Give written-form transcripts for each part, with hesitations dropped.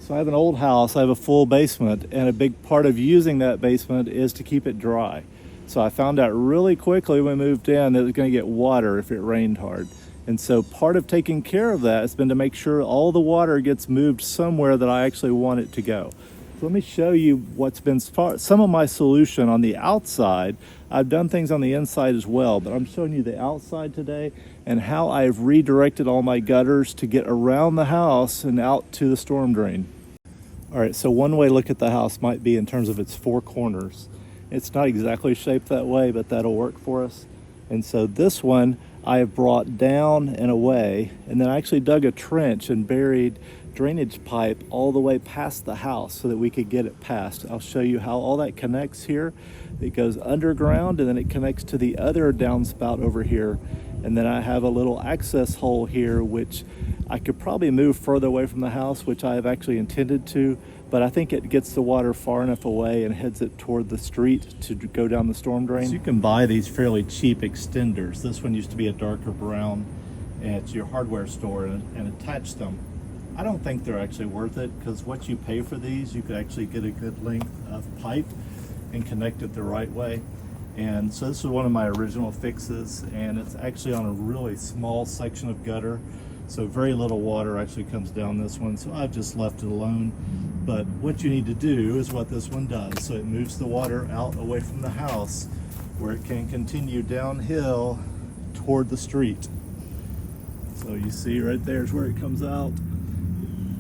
So I have an old house, I have a full basement, and a big part of using that basement is to keep it dry. So I found out really quickly when we moved in that it was going to get water if it rained hard. And so part of taking care of that has been to make sure all the water gets moved somewhere that I actually want it to go. So let me show you what's been some of my solution on the outside. I've done things on the inside as well, but I'm showing you the outside today and how I've redirected all my gutters to get around the house and out to the storm drain. All right, so one way to look at the house might be in terms of its four corners. It's not exactly shaped that way, but that'll work for us. And so this one I have brought down and away, and then I actually dug a trench and buried drainage pipe all the way past the house so that we could get it past. I'll show you how all that connects here. It goes underground and then it connects to the other downspout over here. And then I have a little access hole here, which I could probably move further away from the house, which I have actually intended to, but I think it gets the water far enough away and heads it toward the street to go down the storm drain. So you can buy these fairly cheap extenders. This one used to be a darker brown at your hardware store and attach them. I don't think they're actually worth it, because what you pay for these, you could actually get a good length of pipe and connect it the right way. And so this is one of my original fixes, and it's actually on a really small section of gutter, so very little water actually comes down this one, so I've just left it alone. But what you need to do is what this one does. So it moves the water out away from the house where it can continue downhill toward the street. So you see right there's where it comes out.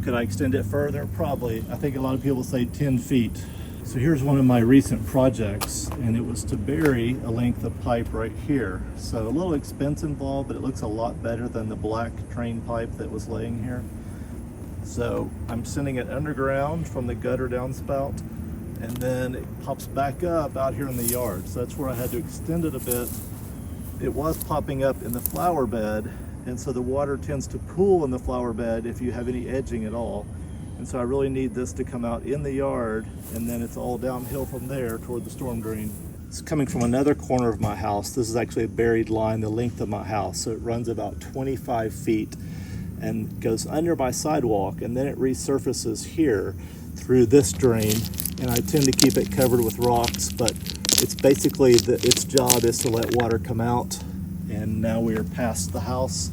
Could I extend it further? Probably. I think a lot of people say 10 feet. So here's one of my recent projects, and it was to bury a length of pipe right here. So a little expense involved, but it looks a lot better than the black drain pipe that was laying here. So I'm sending it underground from the gutter downspout, and then it pops back up out here in the yard. So that's where I had to extend it a bit. It was popping up in the flower bed, and so the water tends to pool in the flower bed if you have any edging at all. And so I really need this to come out in the yard, and then it's all downhill from there toward the storm drain. It's coming from another corner of my house. This is actually a buried line the length of my house. So it runs about 25 feet and goes under my sidewalk, and then it resurfaces here through this drain. And I tend to keep it covered with rocks, but it's basically its job is to let water come out. And now we are past the house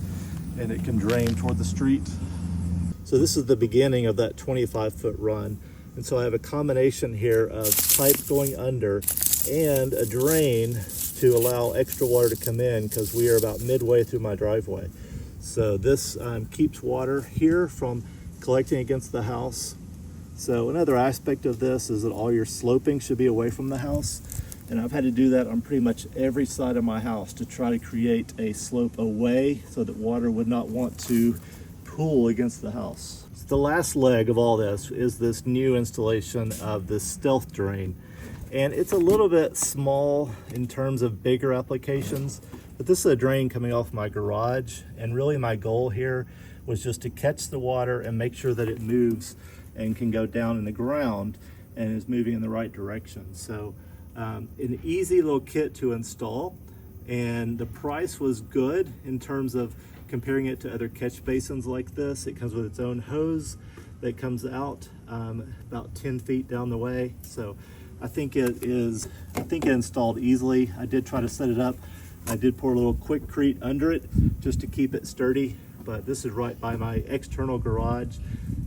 and it can drain toward the street. So this is the beginning of that 25-foot run. And so I have a combination here of pipe going under and a drain to allow extra water to come in, because we are about midway through my driveway. So this keeps water here from collecting against the house. So another aspect of this is that all your sloping should be away from the house. And I've had to do that on pretty much every side of my house to try to create a slope away so that water would not want to pool against the house. So the last leg of all this is this new installation of this stealth drain. And it's a little bit small in terms of bigger applications, but this is a drain coming off my garage. And really my goal here was just to catch the water and make sure that it moves and can go down in the ground and is moving in the right direction. So an easy little kit to install, and the price was good in terms of comparing it to other catch basins like this. It comes with its own hose that comes out about 10 feet down the way. So I think it installed easily. I did try to set it up. I did pour a little Quickcrete under it just to keep it sturdy, but this is right by my external garage,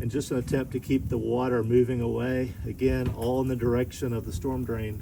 and just an attempt to keep the water moving away, again, all in the direction of the storm drain.